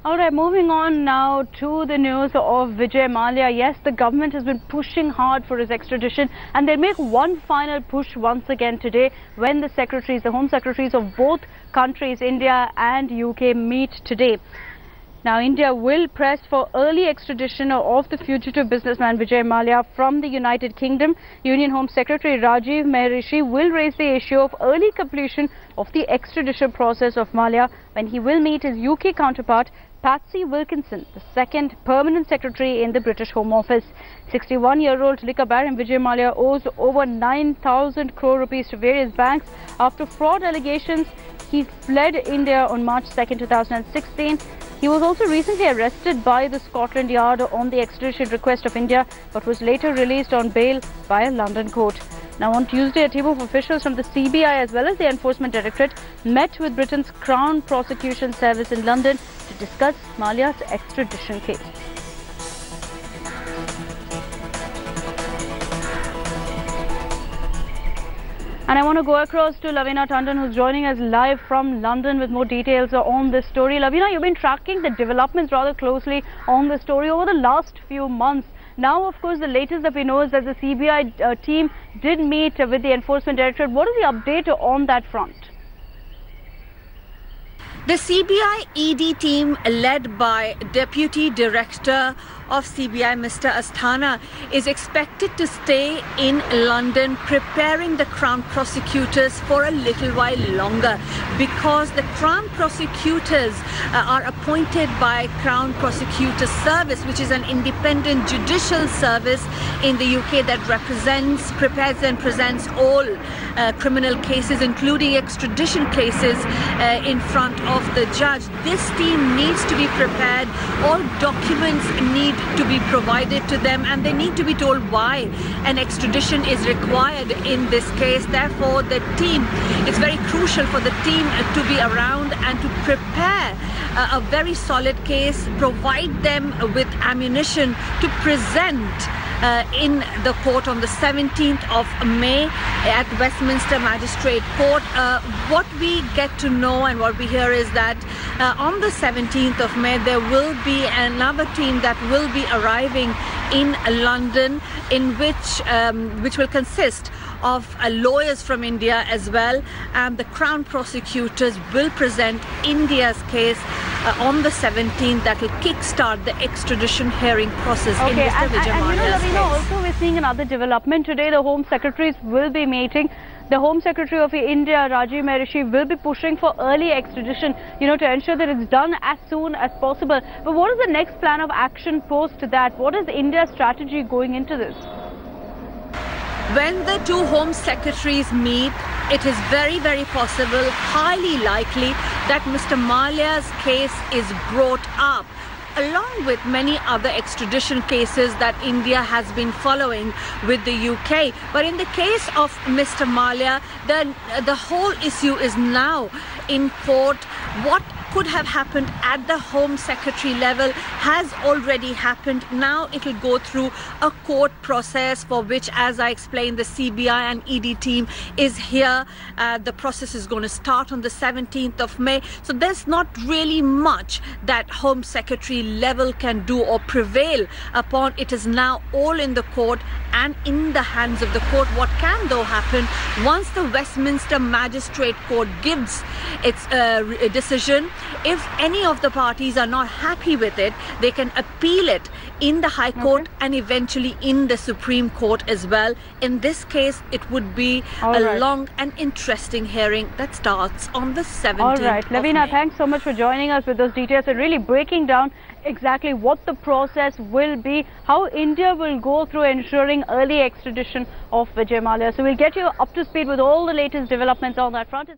All right, moving on now to the news of Vijay Mallya. Yes, the government has been pushing hard for his extradition, and they'll make one final push once again today when the Home Secretaries of both countries, India and UK, meet today. Now, India will press for early extradition of the fugitive businessman Vijay Mallya from the United Kingdom. Union Home Secretary Vijay Mallya will raise the issue of early completion of the extradition process of Mallya when he will meet his UK counterpart Patsy Wilkinson, the second permanent secretary in the British Home Office. 61-year-old liquor baron Vijay Mallya owes over 9,000 crore rupees to various banks after fraud allegations. He fled India on March 2, 2016. He was also recently arrested by the Scotland Yard on the extradition request of India, but was later released on bail by a London court. Now, on Tuesday, a team of officials from the CBI as well as the Enforcement Directorate met with Britain's Crown Prosecution Service in London to discuss Mallya's extradition case. And I want to go across to Lavina Tandon, who's joining us live from London with more details on this story. Lavina, you've been tracking the developments rather closely on the story over the last few months. Now, of course, the latest that we know is that the CBI team did meet with the Enforcement Directorate. What is the update on that front? The CBI ED team, led by Deputy Director of CBI, Mr. Asthana, is expected to stay in London preparing the Crown prosecutors for a little while longer, because the Crown prosecutors are appointed by Crown Prosecutor Service, which is an independent judicial service in the UK that prepares and presents all criminal cases, including extradition cases, in front of the judge. This team needs to be prepared. All documents need to be provided to them, and they need to be told why an extradition is required in this case. Therefore, the team, it's very crucial for the team to be around and to prepare a very solid case, provide them with ammunition to present in the court on the 17th of May at Westminster Magistrate Court. What we get to know and what we hear is that on the 17th of May there will be another team that will be arriving in London, in which will consist of lawyers from India as well, and the Crown prosecutors will present India's case on the 17th. That will kickstart the extradition hearing process in Mr. Vijay Malla's case. Also we're seeing another development today. The Home Secretaries will be meeting. The Home Secretary of India, Vijay Mallya, will be pushing for early extradition, to ensure that it's done as soon as possible. But what is the next plan of action post that? What is India's strategy going into this? When the two Home Secretaries meet, it is very, very possible, highly likely, that Mr. Malla's case is brought up, along with many other extradition cases that India has been following with the UK. But in the case of Mr. Mallya, the whole issue is now in court. What could have happened at the Home Secretary level has already happened. Now it will go through a court process, for which, as I explained, the CBI and ED team is here. The process is going to start on the 17th of May. So there's not really much that Home Secretary level can do or prevail upon. It is now all in the court and in the hands of the court. What can though happen once the Westminster Magistrate Court gives its decision? If any of the parties are not happy with it, they can appeal it in the High Court and eventually in the Supreme Court as well. In this case, it would be a long and interesting hearing that starts on the 17th All right, Lavina, thanks so much for joining us with those details and really breaking down exactly what the process will be, how India will go through ensuring early extradition of Vijay Mallya. So we'll get you up to speed with all the latest developments on that front.